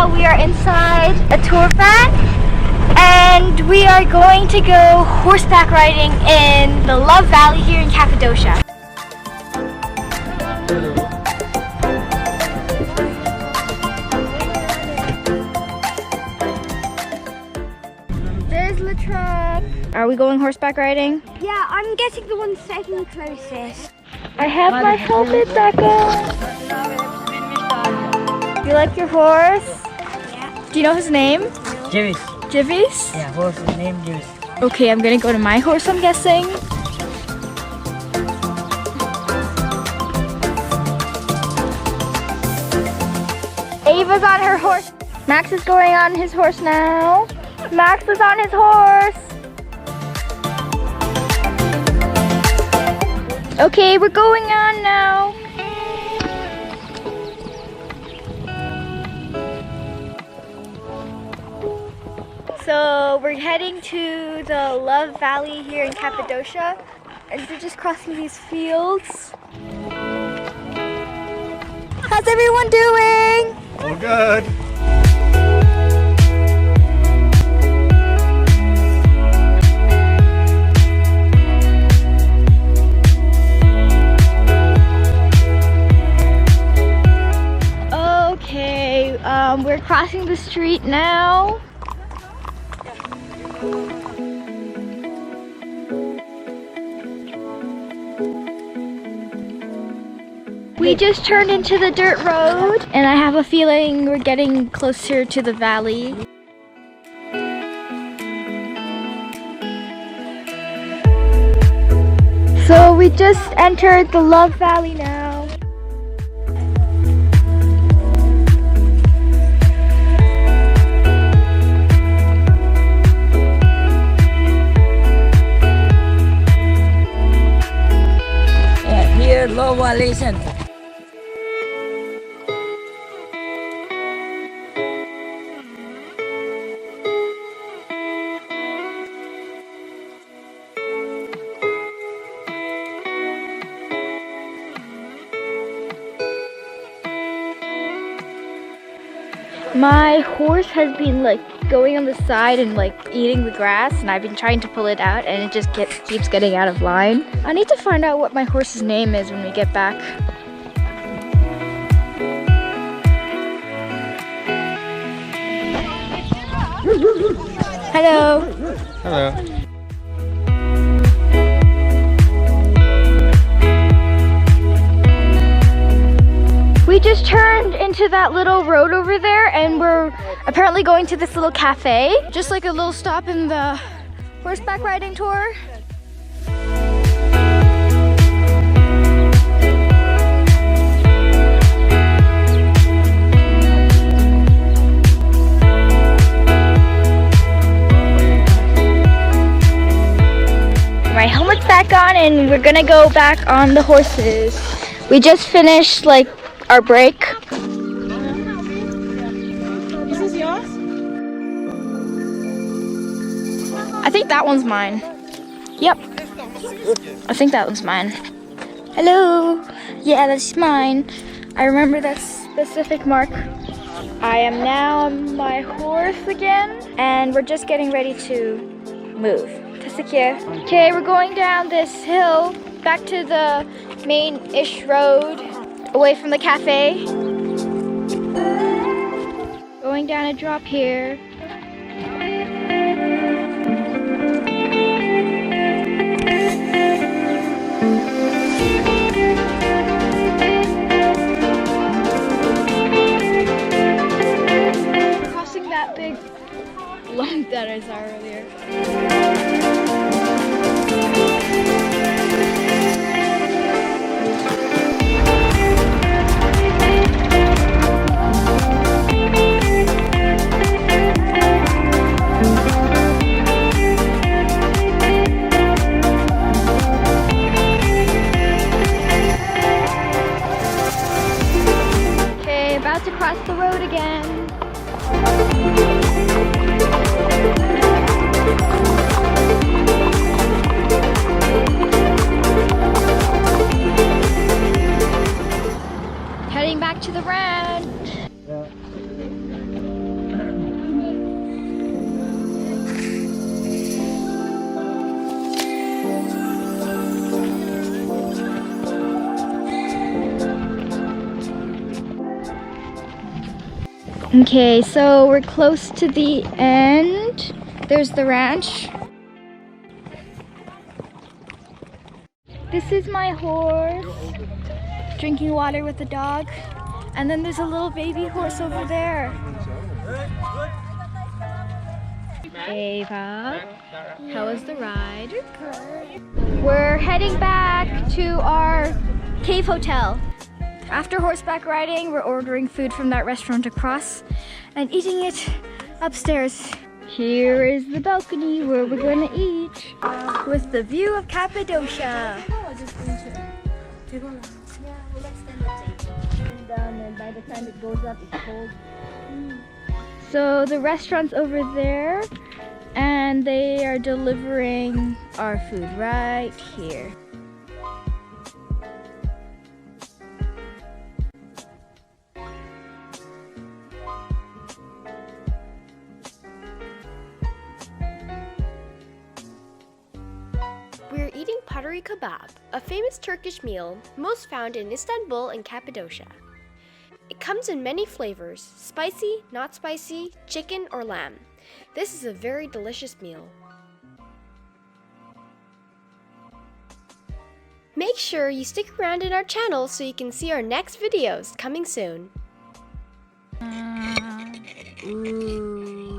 now we are inside a tour van and we are going to go horseback riding in the Love Valley here in Cappadocia. There's LeTruck. Are we going horseback riding? Yeah, I'm getting the one second closest. I have my helmet back on. You like your horse? Yeah. Do you know his name? Jivis. Jivis? Yeah, horse name Jivis. Okay, I'm gonna go to my horse, I'm guessing. Ava's on her horse. Max is going on his horse now. Max is on his horse. Okay, we're going on now. So we're heading to the Love Valley here in Cappadocia, and we're just crossing these fields. How's everyone doing? All good. Okay, we're crossing the street now. We just turned into the dirt road, and I have a feeling we're getting closer to the valley. So we just entered the Love Valley now. Yeah, here low violation. My horse has been like going on the side and like eating the grass, and I've been trying to pull it out and it just keeps getting out of line. I need to find out what my horse's name is when we get back. Hello. Hello. We just turned into that little road over there, and we're apparently going to this little cafe. Just like a little stop in the horseback riding tour. My helmet's back on and we're gonna go back on the horses. We just finished like our break. Is this yours? I think that one's mine. Yep. I think that one's mine. Hello. Yeah, that's mine. I remember that specific mark. I am now on my horse again, and we're just getting ready to move. Okay, we're going down this hill back to the main-ish road away from the cafe. Going down a drop here. Crossing that big lump that I saw earlier. To cross the road again. Heading back to the ranch. Okay, so we're close to the end. There's the ranch. This is my horse drinking water with the dog. And then there's a little baby horse over there. Ava, how was the ride? Good. We're heading back to our cave hotel. After horseback riding, we're ordering food from that restaurant across and eating it upstairs. Here is the balcony where we're going to eat with the view of Cappadocia. And by the time it goes up, it's cold. So the restaurant's over there and they are delivering our food right here. We're eating pottery kebab, a famous Turkish meal most found in Istanbul and Cappadocia. It comes in many flavors: spicy, not spicy, chicken, or lamb. This is a very delicious meal. Make sure you stick around in our channel so you can see our next videos coming soon. Ooh.